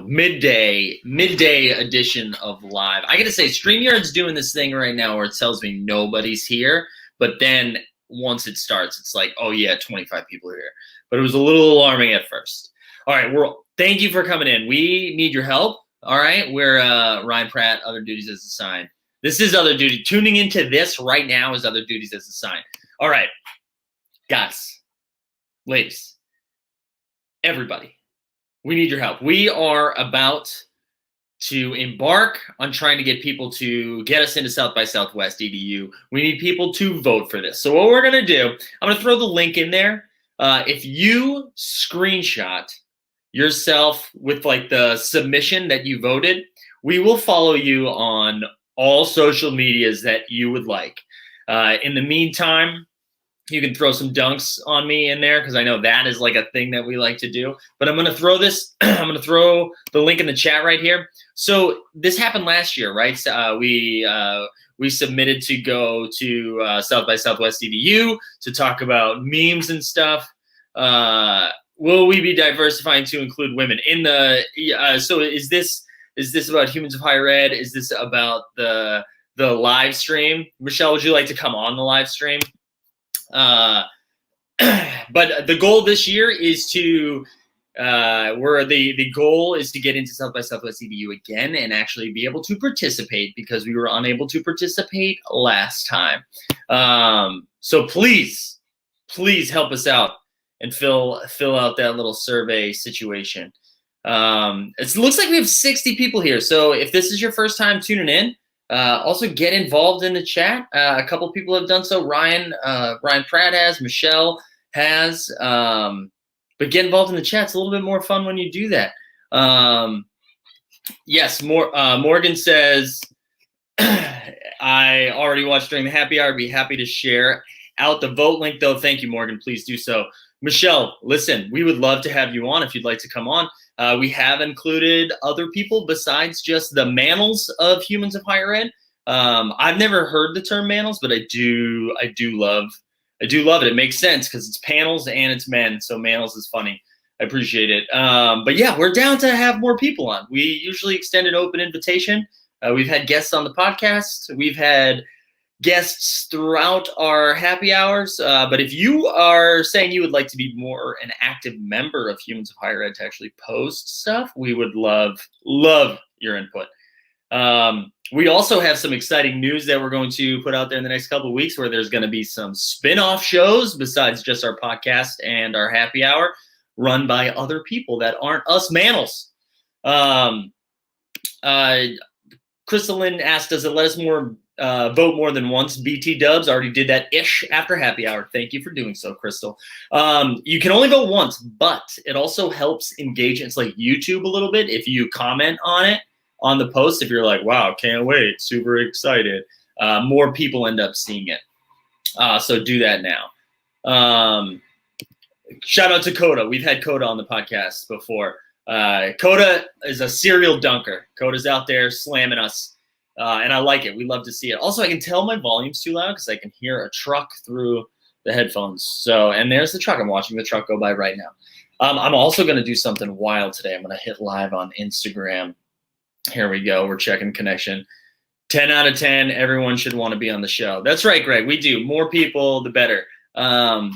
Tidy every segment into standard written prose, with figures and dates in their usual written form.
midday edition of live. I gotta say, StreamYard's doing this thing right now where it tells me nobody's here, but then once it starts, it's like, oh yeah, 25 people are here. But it was a little alarming at first. All right, thank you for coming in. We need your help. All right, we're Ryan Pratt, Other Duties as Assigned. This is Other Duty. Tuning into this right now is Other Duties as Assigned. All right, guys, ladies, everybody. We need your help. We are about to embark on trying to get people to get us into South by Southwest EDU. We need people to vote for this. So what we're going to do, I'm going to throw the link in there. If you screenshot yourself with like the submission that you voted, we will follow you on all social medias that you would like. In the meantime, you can throw some dunks on me in there because I know that is like a thing that we like to do. But I'm going to throw this. I'm going to throw the link in the chat right here. So this happened last year, right? We submitted to go to South by Southwest EDU to talk about memes and stuff. Will we be diversifying to include women in the? So is this about Humans of Higher Ed? Is this about the live stream? Michelle, would you like to come on the live stream? But the goal this year is to the goal is to get into South by Southwest EDU again and actually be able to participate because we were unable to participate last time. So please help us out and fill out that little survey situation. It looks like we have 60 people here. So if this is your first time tuning in, also get involved in the chat. A couple people have done so. Ryan Pratt has, Michelle has, but get involved in the chat. It's a little bit more fun when you do that. Yes, Morgan says, I already watched during the happy hour. I'd be happy to share out the vote link though. Thank you, Morgan. Please do so. Michelle, listen, we would love to have you on if you'd like to come on. We have included other people besides just the manels of Humans of Higher Ed. I've never heard the term manels, but I do love it. It makes sense because it's panels and it's men, so manels is funny. I appreciate it. But yeah, we're down to have more people on. We usually extend an open invitation. We've had guests on the podcast. We've had guests throughout our happy hours. But if you are saying you would like to be more an active member of Humans of Higher Ed to actually post stuff, we would love your input. We also have some exciting news that we're going to put out there in the next couple of weeks where there's going to be some spin-off shows besides just our podcast and our happy hour run by other people that aren't us manels. Crystalline asked, does it let us vote more than once? BT Dubs already did that after happy hour. Thank you for doing so, Crystal. You can only vote once, but it also helps engage. It's like YouTube a little bit. If you comment on it on the post, if you're like, wow, can't wait, super excited, more people end up seeing it. So do that now. Shout out to Coda. We've had Coda on the podcast before. Coda is a serial dunker. Coda's out there slamming us. And I like it. We love to see it. Also, I can tell my volume's too loud because I can hear a truck through the headphones. So, and there's the truck. I'm watching the truck go by right now. I'm also going to do something wild today. I'm going to hit live on Instagram. Here we go. We're checking connection. 10 out of 10. Everyone should want to be on the show. That's right, Greg. We do. More people, the better. My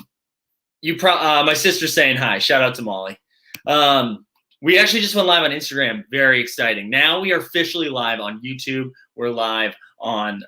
sister's saying hi. Shout out to Molly. We actually just went live on Instagram. Very exciting. Now we are officially live on YouTube. We're live on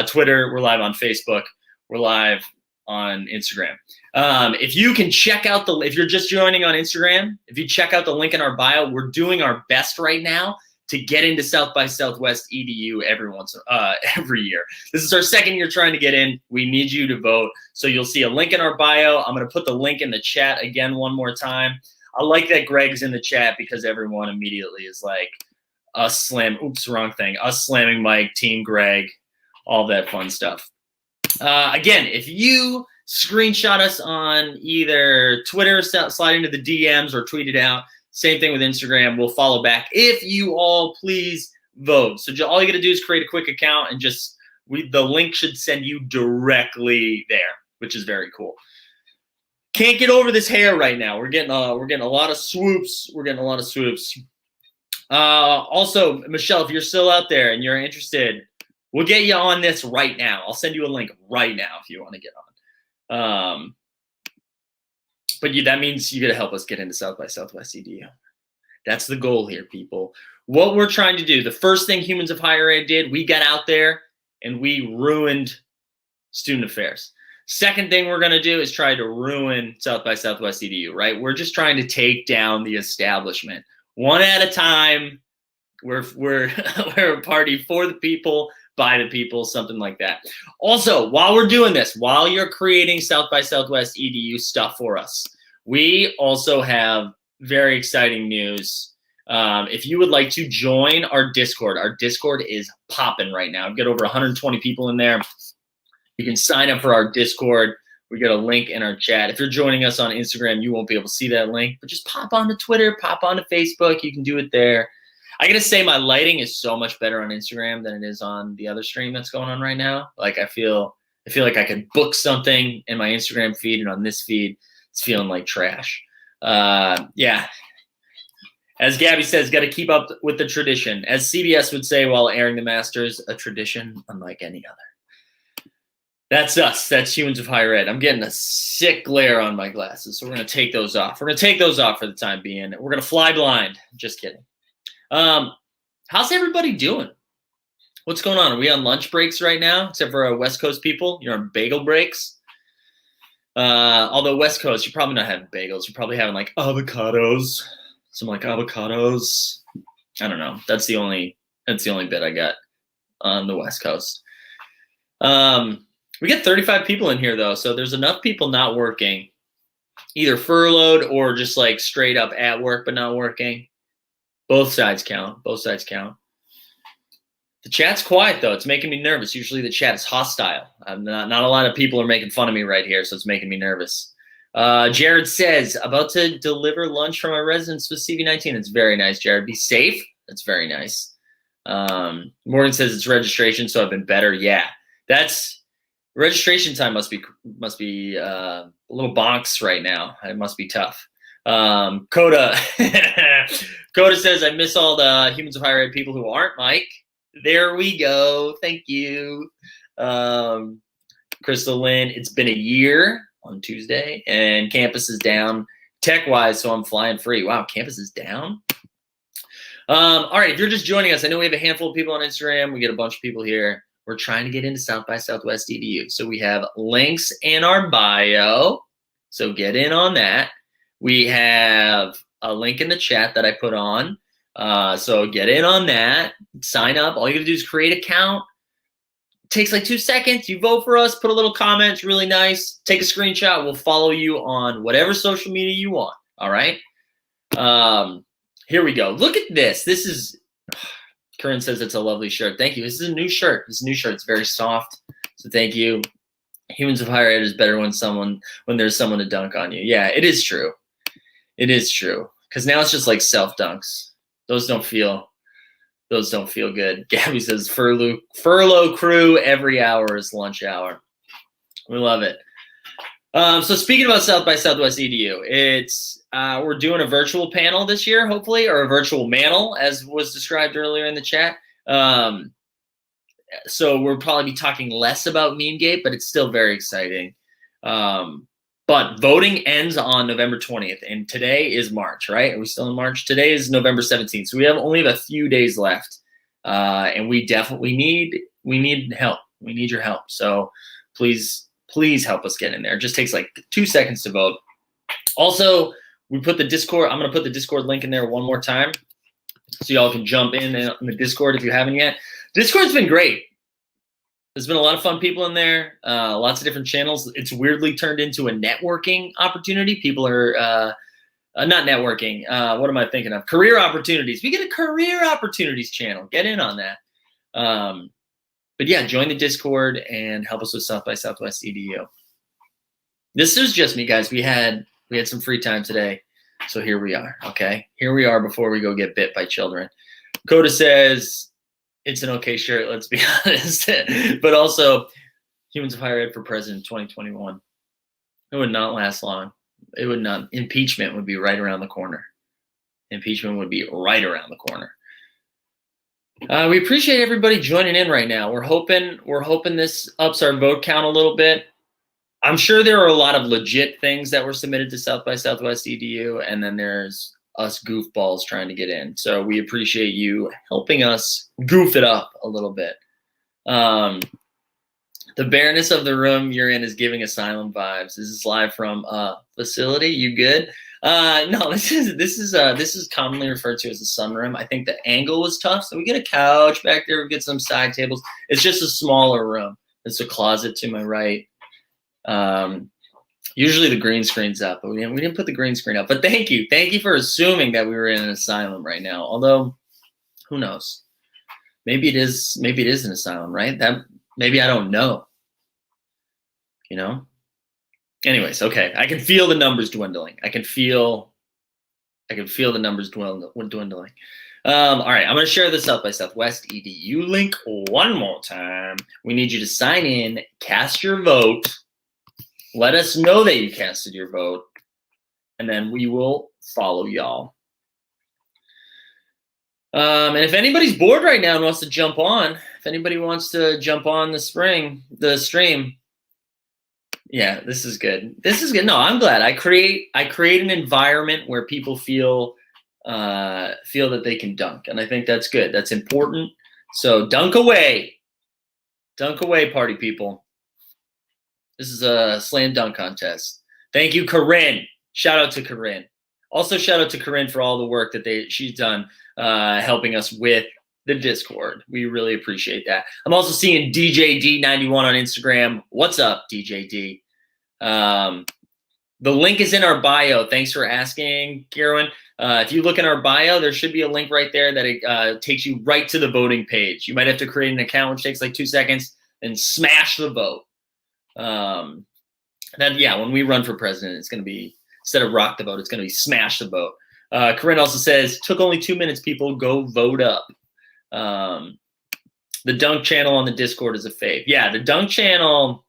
Twitter. We're live on Facebook. We're live on Instagram. If you can check out if you're just joining on Instagram, if you check out the link in our bio, we're doing our best right now to get into South by Southwest EDU every year. This is our second year trying to get in. We need you to vote. So you'll see a link in our bio. I'm going to put the link in the chat again one more time. I like that Greg's in the chat because everyone immediately is like, us slamming Mike, Team Greg, all that fun stuff. Again, if you screenshot us on either Twitter, slide into the DMs, or tweet it out, same thing with Instagram, we'll follow back. If you all please vote. So all you got to do is create a quick account and the link should send you directly there, which is very cool. Can't get over this hair right now. We're getting a lot of swoops. Also, Michelle, if you're still out there and you're interested, we'll get you on this right now. I'll send you a link right now if you want to get on. But that means you got to help us get into South by Southwest EDU. That's the goal here, people. What we're trying to do, the first thing Humans of Higher Ed did, we got out there and we ruined student affairs. Second thing we're going to do is try to ruin South by Southwest EDU, right? We're just trying to take down the establishment. One at a time. We're a party for the people, by the people, something like that. Also, while we're doing this, while you're creating South by Southwest EDU stuff for us, we also have very exciting news. If you would like to join our Discord is popping right now. I've got over 120 people in there. You can sign up for our Discord. We got a link in our chat. If you're joining us on Instagram, you won't be able to see that link, but just pop onto Twitter, pop onto Facebook. You can do it there. I gotta say my lighting is so much better on Instagram than it is on the other stream that's going on right now. Like I feel like I could book something in my Instagram feed, and on this feed, it's feeling like trash. Yeah. As Gabby says, got to keep up with the tradition. As CBS would say while airing the Masters, a tradition unlike any other. That's us. That's Humans of Higher Ed. I'm getting a sick glare on my glasses, so we're going to take those off. We're going to take those off for the time being. We're going to fly blind. Just kidding. How's everybody doing? What's going on? Are we on lunch breaks right now? Except for our West Coast people. You're on bagel breaks. Although West Coast, you're probably not having bagels. You're probably having like avocados. Some like avocados. I don't know. That's the only bit I got on the West Coast. We get 35 people in here though, so there's enough people not working, either furloughed or just like straight up at work but not working. Both sides count. Both sides count. The chat's quiet though. It's making me nervous. Usually the chat is hostile. Not a lot of people are making fun of me right here, so it's making me nervous. Jared says, about to deliver lunch from our residence with CV19. It's very nice, Jared. Be safe. That's very nice. Morgan says it's registration, so I've been better. Yeah, that's registration time must be a little bonks right now. It must be tough. Coda Coda says, I miss all the Humans of Higher Ed people who aren't Mike. There we go. Thank you. Crystal Lynn, it's been a year on Tuesday, and campus is down tech-wise, so I'm flying free. Wow, campus is down? All right, if you're just joining us, I know we have a handful of people on Instagram. We get a bunch of people here. We're trying to get into South by Southwest EDU. So we have links in our bio, so get in on that. We have a link in the chat that I put on. So get in on that. Sign up. All you got to do is create an account. It takes like 2 seconds. You vote for us. Put a little comment. It's really nice. Take a screenshot. We'll follow you on whatever social media you want. All right? Here we go. Look at this. This is... Curran says it's a lovely shirt. Thank you. This is a new shirt. It's a new shirt. It's very soft. So thank you. Humans of Higher Ed is better when there's someone to dunk on you. Yeah, it is true. It is true. Because now it's just like self dunks. Those don't feel good. Gabby says furlough crew every hour is lunch hour. We love it. So speaking about South by Southwest EDU, it's we're doing a virtual panel this year, hopefully, or a virtual manel, as was described earlier in the chat. So we'll probably be talking less about Memegate, but it's still very exciting. But voting ends on November 20th, and today is March, right? Are we still in March? Today is November 17th, so we only have a few days left, and we definitely need help. We need your help. So please help us get in there. It just takes like 2 seconds to vote. Also, we put the Discord. I'm going to put the Discord link in there one more time so y'all can jump in the Discord if you haven't yet. Discord's been great. There's been a lot of fun people in there, lots of different channels. It's weirdly turned into a networking opportunity. People are not networking. What am I thinking of? Career opportunities. We get a career opportunities channel. Get in on that. But yeah, join the Discord and help us with South by Southwest EDU. This is just me, guys. We had some free time today, so here we are. Okay, here we are before we go get bit by children. Coda says it's an okay shirt. Let's be honest, but also Humans of Higher Ed for President 2021. It would not last long. It would not. Impeachment would be right around the corner. Impeachment would be right around the corner. We appreciate everybody joining in right now. We're hoping this ups our vote count a little bit. I'm sure there are a lot of legit things that were submitted to South by Southwest EDU, and then there's us goofballs trying to get in. So we appreciate you helping us goof it up a little bit. The bareness of the room you're in is giving asylum vibes. This is live from facility. You good? No, this is commonly referred to as the sunroom. I think the angle was tough, so we get a couch back there. We get some side tables. It's just a smaller room. It's a closet to my right. Usually the green screen's up, but we didn't put the green screen up. But thank you for assuming that we were in an asylum right now. Although, who knows? Maybe it is an asylum, right? Maybe I don't know. You know. Anyways, okay. I can feel the numbers dwindling. I can feel the numbers dwindling. All right, I'm going to share the South by Southwest EDU link one more time. We need you to sign in, cast your vote. Let us know that you casted your vote, and then we will follow y'all. And if anybody's bored right now and wants to jump on, if anybody wants to jump on the stream, yeah, this is good. This is good. No, I'm glad. I create an environment where people feel that they can dunk, and I think that's good. That's important. So dunk away, party people. This is a slam dunk contest. Thank you, Corinne. Shout out to Corinne. Also, shout out to Corinne for all the work that she's done helping us with the Discord. We really appreciate that. I'm also seeing DJD91 on Instagram. What's up, DJD? The link is in our bio. Thanks for asking, Karen. If you look in our bio, there should be a link right there that takes you right to the voting page. You might have to create an account, which takes like 2 seconds, and smash the vote. When we run for president, it's going to be, instead of rock the vote, it's going to be smash the vote. Corinne also says, took only 2 minutes, people, go vote up. The Dunk channel on the Discord is a fave. Yeah, the Dunk channel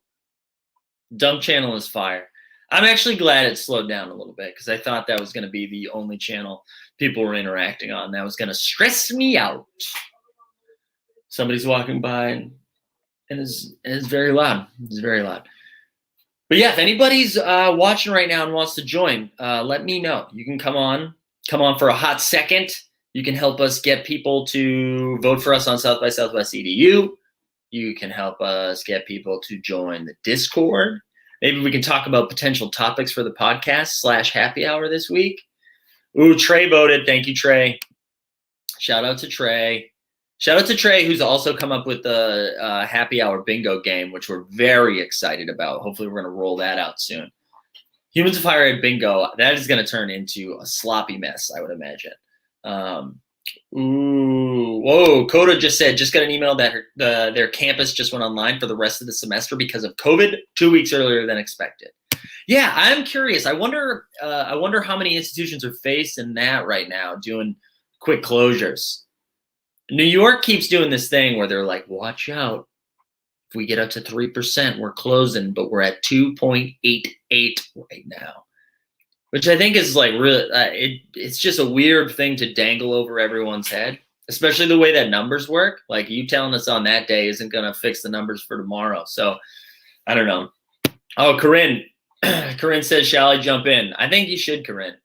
is fire. I'm actually glad it slowed down a little bit because I thought that was going to be the only channel people were interacting on. That was going to stress me out. Somebody's walking by and it's very loud. It's very loud. But yeah, if anybody's watching right now and wants to join, let me know. You can come on for a hot second. You can help us get people to vote for us on South by Southwest EDU. You can help us get people to join the Discord. Maybe we can talk about potential topics for the podcast / happy hour this week. Ooh, Trey voted. Thank you, Trey. Shout out to Trey. Shout out to Trey, who's also come up with the happy hour bingo game, which we're very excited about. Hopefully we're going to roll that out soon. Humans of Fire at bingo, that is going to turn into a sloppy mess, I would imagine. Whoa, Coda just said, just got an email that their campus just went online for the rest of the semester because of COVID 2 weeks earlier than expected. Yeah, I'm curious. I wonder how many institutions are facing that right now, doing quick closures. New York keeps doing this thing where they're like, watch out. If we get up to 3%, we're closing, but we're at 2.88 right now. Which I think is like really, it's just a weird thing to dangle over everyone's head, especially the way that numbers work. Like you telling us on that day isn't going to fix the numbers for tomorrow. So I don't know. Oh, Corinne says, shall I jump in? I think you should, Corinne.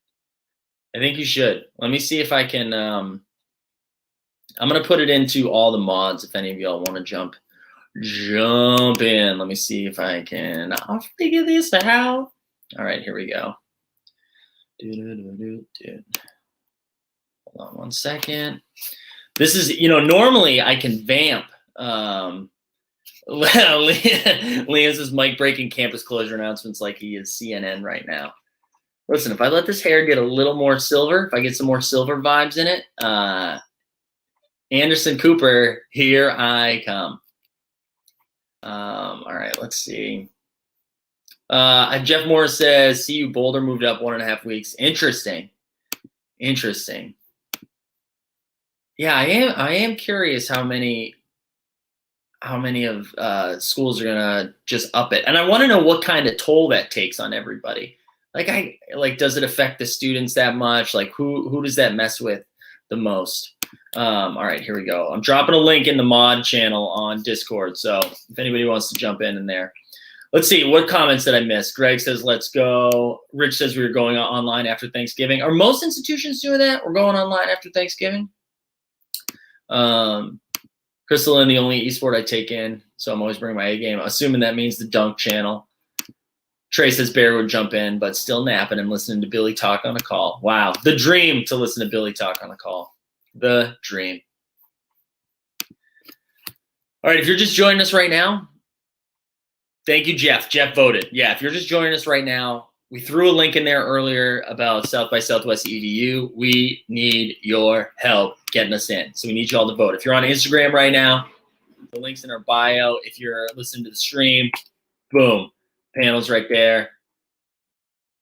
I think you should. Let me see if I can, I'm going to put it into all the mods if any of y'all want to jump in. Let me see if I can. I'll figure this out. All right, here we go. Hold on 1 second. This is, normally I can vamp. Liam says Mike breaking campus closure announcements like he is CNN right now. Listen, if I let this hair get a little more silver, if I get some more silver vibes in it, Anderson Cooper, here I come. All right, let's see. Jeff Morris says, CU Boulder moved up 1.5 weeks. Interesting. Yeah, I am curious how many of schools are gonna just up it, and I want to know what kind of toll that takes on everybody. Does it affect the students that much? Like, who does that mess with the most? All right, here we go. I'm dropping a link in the mod channel on Discord. So if anybody wants to jump in there. Let's see, what comments did I miss? Greg says, let's go. Rich says we were going online after Thanksgiving. Are most institutions doing that? We're going online after Thanksgiving? Crystal Lynn, the only esport I take in, so I'm always bringing my A game. Assuming that means the Dunk channel. Trey says Bear would jump in, but still napping and listening to Billy talk on a call. Wow, the dream to listen to Billy talk on a call. The dream. All right, if you're just joining us right now, thank you, Jeff. Jeff voted. Yeah, if you're just joining us right now, we threw a link in there earlier about South by Southwest EDU. We need your help getting us in. So we need you all to vote. If you're on Instagram right now, the link's in our bio. If you're listening to the stream, boom, panel's right there.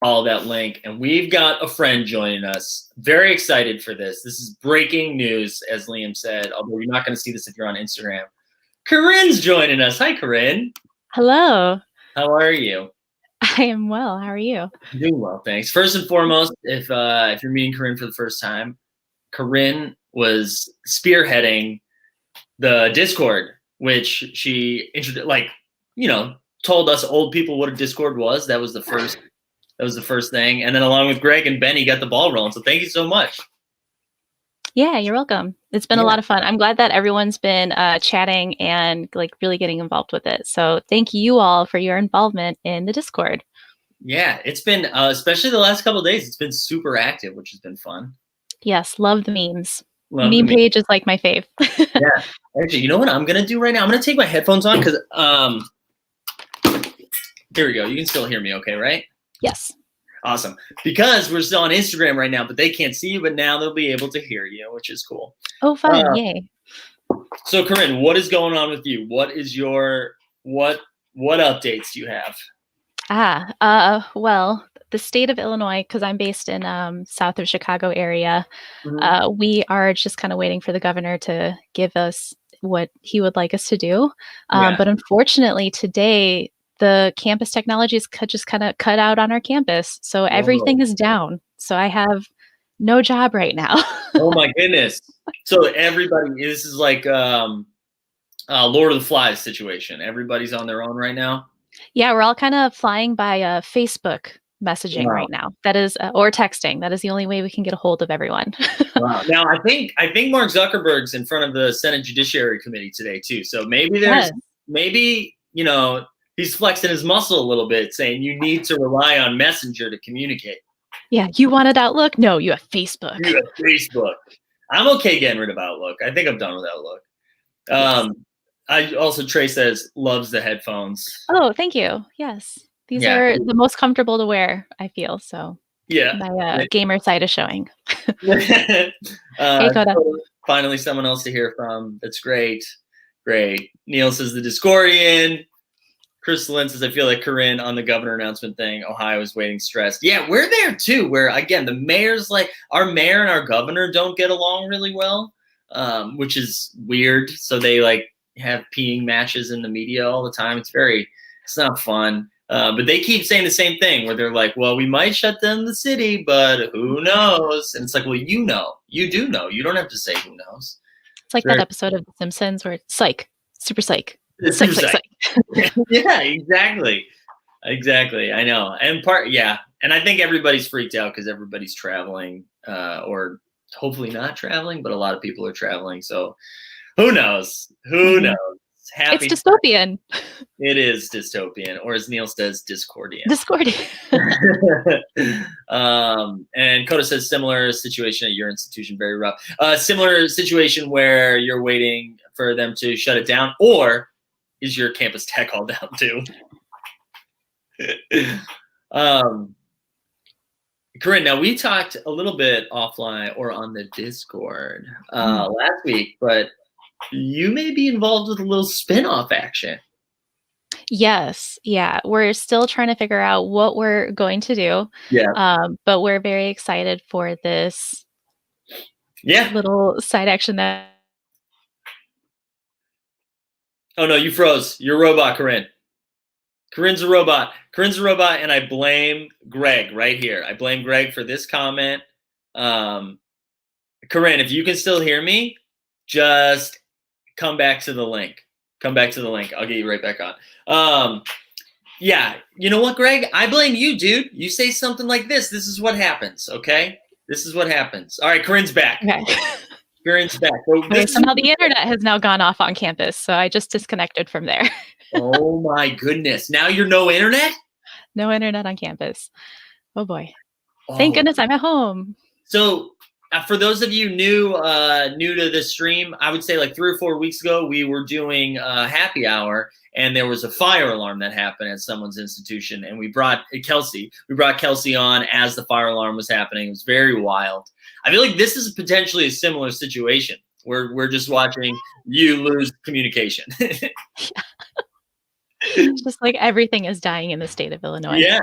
All that link. And we've got a friend joining us. Very excited for this. This is breaking news, as Liam said, although you're not going to see this if you're on Instagram. Corinne's joining us. Hi, Corinne. Hello. How are you? I am well. How are you? Doing well, thanks. First and foremost, if you're meeting Corinne for the first time, Corinne was spearheading the Discord, which she told us old people what a Discord was. That was the first. That was the first thing, and then along with Greg and Benny, got the ball rolling. So thank you so much. Yeah, you're welcome. It's been a lot of fun. I'm glad that everyone's been chatting and really getting involved with it. So thank you all for your involvement in the Discord. Yeah, it's been, especially the last couple of days, it's been super active, which has been fun. Yes, love the memes. Meme page is like my fave. Yeah, actually, you know what I'm going to do right now? I'm going to take my headphones on because, here we go. You can still hear me okay, right? Yes. Awesome. Because we're still on Instagram right now, but they can't see you, but now they'll be able to hear you, which is cool. Oh, fun. Yay. So Corinne, what is going on with you? What is your, what updates do you have? Well, the state of Illinois, because I'm based in south of Chicago area, we are just kind of waiting for the governor to give us what he would like us to do. But unfortunately today, the campus technologies just kind of cut out on our campus. So everything is down. So I have no job right now. Oh my goodness. So everybody, this is like Lord of the Flies situation. Everybody's on their own right now. Yeah, we're all kind of flying by Facebook messaging right now. That is, or texting. That is the only way we can get a hold of everyone. Wow. Now I think Mark Zuckerberg's in front of the Senate Judiciary Committee today too. So maybe he's flexing his muscle a little bit, saying you need to rely on Messenger to communicate. Yeah, you wanted Outlook? No, you have Facebook. You have Facebook. I'm okay getting rid of Outlook. I think I'm done with Outlook. Yes. Trey says loves the headphones. Oh, thank you. Yes, these are the most comfortable to wear, I feel. So yeah, my gamer side is showing. Hey, Coda. Finally, someone else to hear from. That's great. Great. Neil says the Discordian. Chris Lynn says, I feel like Corinne on the governor announcement thing, Ohio is waiting stressed. Yeah, we're there too, where again, the mayor's our mayor and our governor don't get along really well, which is weird. So they have peeing matches in the media all the time. It's not fun. But they keep saying the same thing where they're like, well, we might shut down the city, but who knows? And it's like, well, you do know. You don't have to say who knows. It's like that episode of The Simpsons where it's psych, super psych. Psych. Yeah, exactly. I know. And I think everybody's freaked out because everybody's traveling, or hopefully not traveling, but a lot of people are traveling. So who knows? Who knows? It's dystopian. It is dystopian, or as Neil says, Discordian. And Coda says similar situation at your institution, very rough. Similar situation where you're waiting for them to shut it down, or is your campus tech all down too? Corinne, now we talked a little bit offline or on the Discord last week, but you may be involved with a little spin-off action. Yes. Yeah. We're still trying to figure out what we're going to do. Yeah. But we're very excited for this little side action that. Oh no, you froze. You're a robot, Corinne. Corinne's a robot. And I blame Greg right here. I blame Greg for this comment. Corinne, if you can still hear me, just come back to the link. Come back to the link. I'll get you right back on. Yeah, you know what, Greg? I blame you, dude. You say something like this. This is what happens, okay? This is what happens. All right, Corinne's back. Okay. Corinne's back. So now the internet has now gone off on campus, so I just disconnected from there. Oh my goodness. Now you're no internet? No internet on campus. Oh boy. Thank goodness I'm at home. So for those of you new to this stream, I would say like 3 or 4 weeks ago, we were doing happy hour, and there was a fire alarm that happened at someone's institution, and we brought Kelsey on as the fire alarm was happening. It was very wild. I feel like this is potentially a similar situation where we're just watching you lose communication. Just like everything is dying in the state of Illinois. Yeah,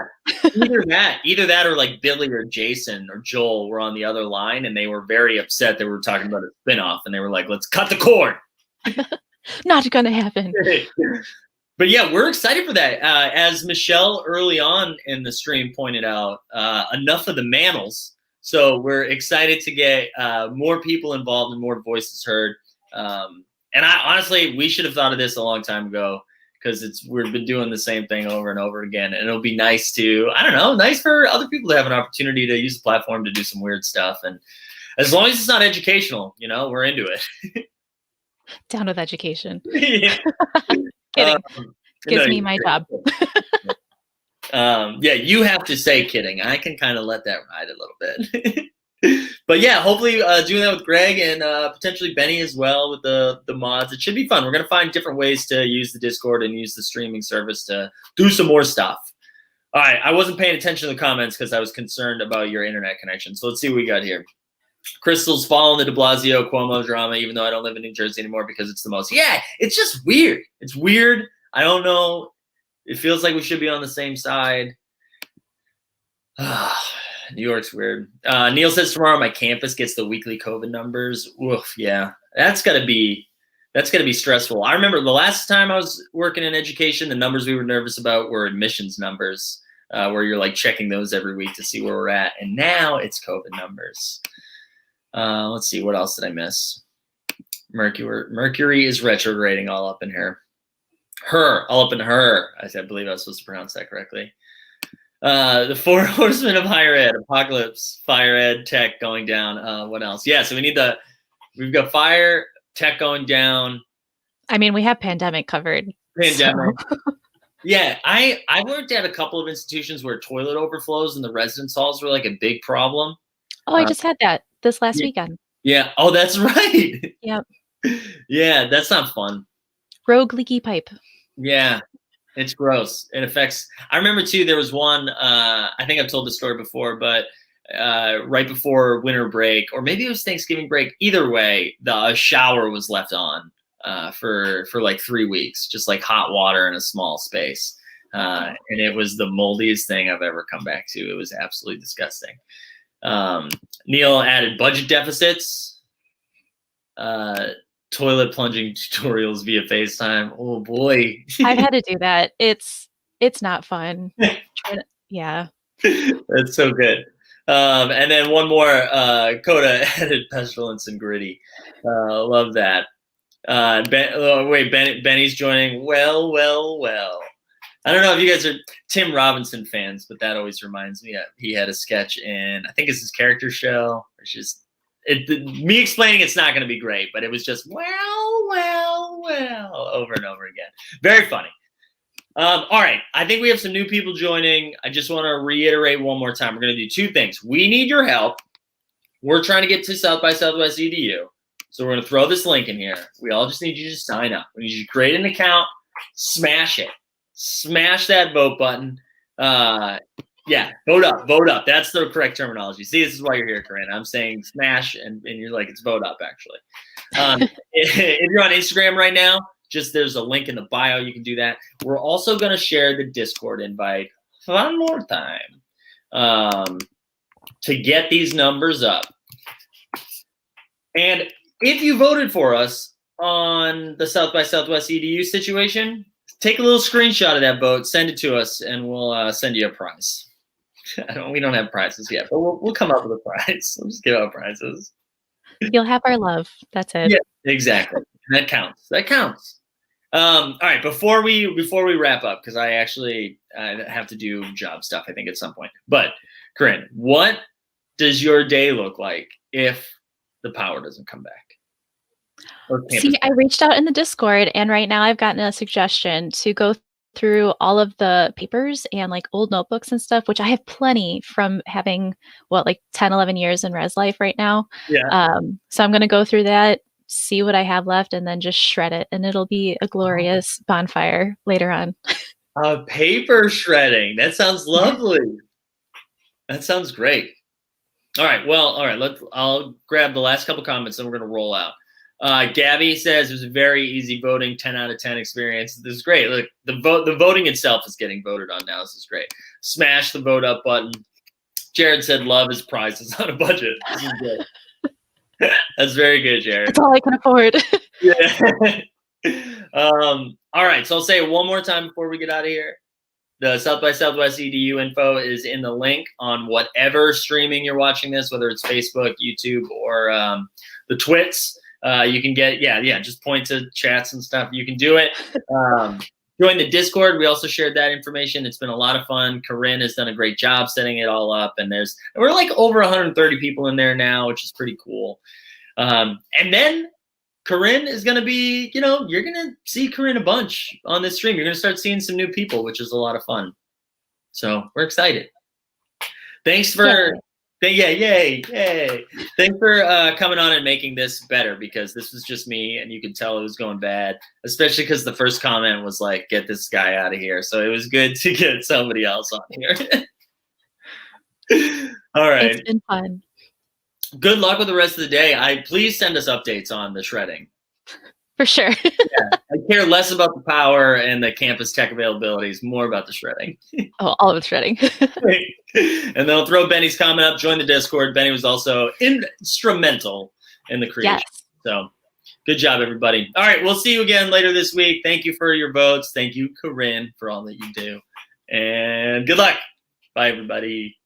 either that or like Billy or Jason or Joel were on the other line, and they were very upset that we were talking about a spinoff, and they were like, let's cut the cord. Not gonna happen. But yeah, we're excited for that. As Michelle early on in the stream pointed out, enough of the Manels. So we're excited to get more people involved and more voices heard. And honestly, we should have thought of this a long time ago, because we've been doing the same thing over and over again. And it'll be nice nice for other people to have an opportunity to use the platform to do some weird stuff. And as long as it's not educational, we're into it. Down with education. Yeah. Kidding. Gives me my job. Yeah, you have to say kidding. I can kind of let that ride a little bit. But yeah, hopefully doing that with Greg and potentially Benny as well with the mods. It should be fun. We're going to find different ways to use the Discord and use the streaming service to do some more stuff. All right, I wasn't paying attention to the comments because I was concerned about your internet connection. So let's see what we got here. Crystal's following the de Blasio Cuomo drama, even though I don't live in New Jersey anymore because it's the most. Yeah, it's just weird. It's weird. I don't know. It feels like we should be on the same side. New York's weird. Neil says tomorrow my campus gets the weekly COVID numbers. Oof, yeah, that's gotta be stressful. I remember the last time I was working in education, the numbers we were nervous about were admissions numbers, where you're like checking those every week to see where we're at. And now it's COVID numbers. Let's see, what else did I miss? Mercury is retrograding all up in her. All up in her. I believe I was supposed to pronounce that correctly. The 4 horsemen of higher ed, apocalypse, fire ed, tech going down. What else? Yeah, so we've got fire, tech going down. I mean, we have pandemic covered. Pandemic. So. Yeah, I worked at a couple of institutions where toilet overflows in the residence halls were like a big problem. Oh, I just had that this last weekend. Yeah. Oh, that's right. Yep. Yeah, that's not fun. Rogue leaky pipe. Yeah. It's gross. It affects. I remember too. There was one. I think I've told the story before, but right before winter break, or maybe it was Thanksgiving break. Either way, the shower was left on for like 3 weeks, just like hot water in a small space, and it was the moldiest thing I've ever come back to. It was absolutely disgusting. Neil added budget deficits. Toilet plunging tutorials via FaceTime. Oh boy. I've had to do that. It's not fun. Yeah. That's so good. And then one more, Coda added pestilence and gritty. Love that. Benny's joining. Well. I don't know if you guys are Tim Robinson fans, but that always reminds me of he had a sketch in, I think it's his character show, which is me explaining it's not going to be great, but it was just well over and over again. Very funny. All right, I think we have some new people joining. I just want to reiterate one more time. We're going to do 2 things. We need your help. We're trying to get to South by Southwest EDU, so we're going to throw this link in here. We all just need you to sign up. We need you to create an account, smash it, smash that vote button. Yeah, vote up. That's the correct terminology. See, this is why you're here, Corinne. I'm saying smash, and you're like, it's vote up, actually. If you're on Instagram right now, there's a link in the bio. You can do that. We're also going to share the Discord invite one more time to get these numbers up. And if you voted for us on the South by Southwest EDU situation, take a little screenshot of that vote, send it to us, and we'll send you a prize. We don't have prizes yet, but we'll come up with a prize. We'll just give out prizes. You'll have our love. That's it. Yeah, exactly. That counts. That counts. All right, before we wrap up, because I have to do job stuff, I think, at some point. But Corinne, what does your day look like if the power doesn't come back? See, I reached out in the Discord, and right now I've gotten a suggestion to go through all of the papers and like old notebooks and stuff, which I have plenty from having like 10, 11 years in res life right now. Yeah. So I'm going to go through that, see what I have left, and then just shred it, and it'll be a glorious bonfire later on. Paper shredding. That sounds lovely. That sounds great. All right. Well, all right. I'll grab the last couple comments and we're going to roll out. Gabby says it was a very easy voting, 10 out of 10 experience. This is great. Look, the voting itself is getting voted on now. This is great. Smash the vote up button. Jared said love is prizes on a budget. This is good. That's very good, Jared. That's all I can afford. Yeah. All right. So I'll say it one more time before we get out of here. The South by Southwest EDU info is in the link on whatever streaming you're watching this, whether it's Facebook, YouTube, or the Twits. You can get, just point to chats and stuff. You can do it. Join the Discord. We also shared that information. It's been a lot of fun. Corinne has done a great job setting it all up. And we're like over 130 people in there now, which is pretty cool. And then Corinne is going to be, you're going to see Corinne a bunch on this stream. You're going to start seeing some new people, which is a lot of fun. So we're excited. Thanks for... Yay. Thanks for coming on and making this better, because this was just me and you could tell it was going bad, especially because the first comment was like, get this guy out of here. So it was good to get somebody else on here. All right. It's been fun. Good luck with the rest of the day. Please send us updates on the shredding. For sure. I care less about the power and the campus tech availabilities, more about the shredding. All of the shredding. And then I'll throw Benny's comment up, join the Discord. Benny was also instrumental in the creation. Yes. So good job, everybody. All right, we'll see you again later this week. Thank you for your votes. Thank you, Corinne, for all that you do. And good luck. Bye, everybody.